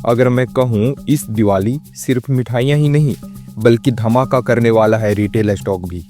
अगर मैं कहूँ इस दिवाली सिर्फ मिठाइयाँ ही नहीं बल्कि धमाका करने वाला है रिटेल स्टॉक भी।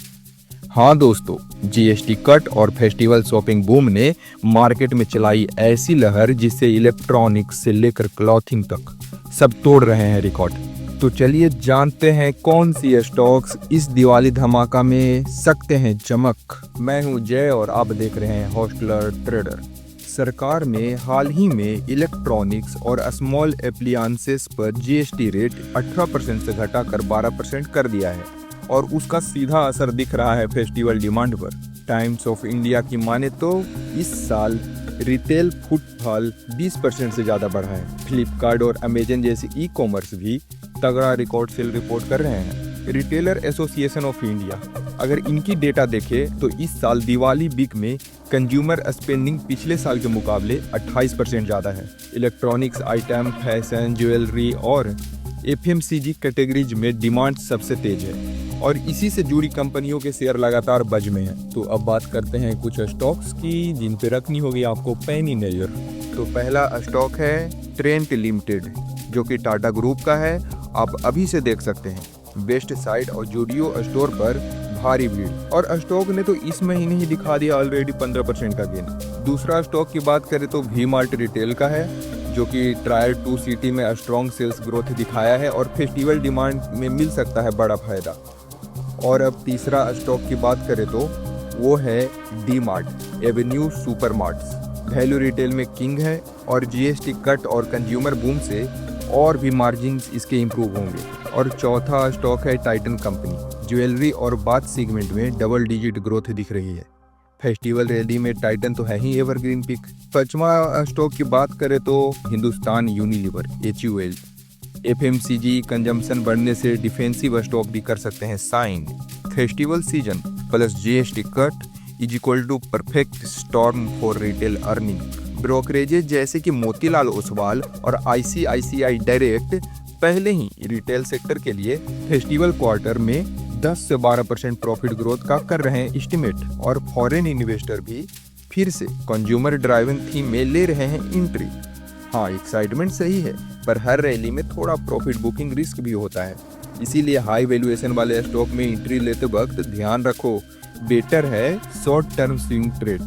हाँ दोस्तों, जीएसटी कट और फेस्टिवल शॉपिंग बूम ने मार्केट में चलाई ऐसी लहर जिससे इलेक्ट्रॉनिक्स से लेकर क्लॉथिंग तक सब तोड़ रहे हैं रिकॉर्ड। तो चलिए जानते हैं कौन सी स्टॉक्स इस दिवाली धमाका में सकते हैं चमक। मैं हूं जय और आप देख रहे हैं हॉस्टलर ट्रेडर। सरकार ने हाल ही में इलेक्ट्रॉनिक्स और स्मॉल एप्लियंसेस पर जीएसटी रेट 18% से घटाकर 12% कर दिया है और उसका सीधा असर दिख रहा है फेस्टिवल डिमांड पर। टाइम्स ऑफ इंडिया की माने तो इस साल रिटेल फुटफॉल 20% से ज़्यादा बढ़ा है। फ्लिपकार्ट और अमेजन जैसे ई कॉमर्स भी तगड़ा रिकॉर्ड सेल रिपोर्ट कर रहे हैं। रिटेलर एसोसिएशन ऑफ इंडिया अगर इनकी डेटा देखे तो इस साल दिवाली वीक में कंज्यूमर स्पेंडिंग पिछले साल के मुकाबले 28% ज़्यादा है। इलेक्ट्रॉनिक्स आइटम, फैशन, ज्वेलरी और एफएमसीजी कैटेगरीज में डिमांड सबसे तेज है और इसी से जुड़ी कंपनियों के शेयर लगातार बज में हैं। तो अब बात करते हैं कुछ स्टॉक्स की जिन पे रखनी होगी आपको पैनी नज़र। तो पहला स्टॉक है ट्रेंट लिमिटेड जो कि टाटा ग्रुप का है। आप अभी से देख सकते हैं बेस्ट साइड और जूडियो स्टोर पर भारी भीड़ और स्टॉक ने तो इस महीने ही दिखा दिया ऑलरेडी 15% का गेन। दूसरा स्टॉक की बात करें तो वी मार्ट रिटेल का है जो कि टायर 2 सिटी में स्ट्रॉन्ग सेल्स ग्रोथ दिखाया है और फेस्टिवल डिमांड में मिल सकता है बड़ा फायदा। और अब तीसरा स्टॉक की बात करें तो वो है D mart Avenue super marts. Value retail में किंग है और जीएसटी कट और कंज्यूमर बूम से और भी मार्जिन्स इसके इम्प्रूव होंगे। और चौथा स्टॉक है टाइटन कंपनी। ज्वेलरी और बाथ सेगमेंट में डबल डिजिट ग्रोथ दिख रही है। फेस्टिवल रैली में टाइटन तो है ही एवरग्रीन पिक। पांचवा स्टॉक की बात करें तो Hindustan Unilever HUL। FMCG consumption बढ़ने से डिफेंसिव स्टॉक भी कर सकते हैं sign. Festival season plus GST cut is equal to perfect storm for retail earning. Brokerages जैसे कि मोतीलाल ओसवाल और ICICI डायरेक्ट पहले ही रिटेल सेक्टर के लिए फेस्टिवल क्वार्टर में 10 से 12% प्रॉफिट ग्रोथ का कर रहे हैं एस्टिमेट। और फॉरेन इन्वेस्टर भी फिर से कंज्यूमर ड्राइवन थीम में ले रहे हैं एंट्री। हाँ, एक्साइटमेंट सही है पर हर रैली में थोड़ा प्रॉफिट बुकिंग रिस्क भी होता है, इसीलिए हाई वैल्यूएशन वाले स्टॉक में एंट्री लेते वक्त ध्यान रखो, बेटर है शॉर्ट टर्म स्विंग ट्रेड।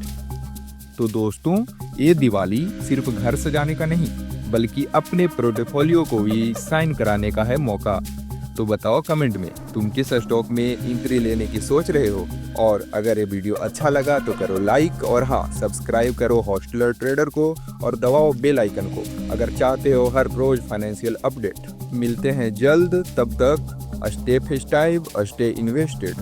तो दोस्तों, ये दिवाली सिर्फ घर सजाने का नहीं बल्कि अपने पोर्टफोलियो को भी साइन कराने का है मौका। तो बताओ कमेंट में तुम किस स्टॉक में एंट्री लेने की सोच रहे हो। और अगर ये वीडियो अच्छा लगा तो करो लाइक और हाँ, सब्सक्राइब करो हॉस्टलर ट्रेडर को और दबाओ बेल आइकन को अगर चाहते हो हर रोज फाइनेंशियल अपडेट। मिलते हैं जल्द, तब तक स्टे फेस्टाइव, स्टे इन्वेस्टेड।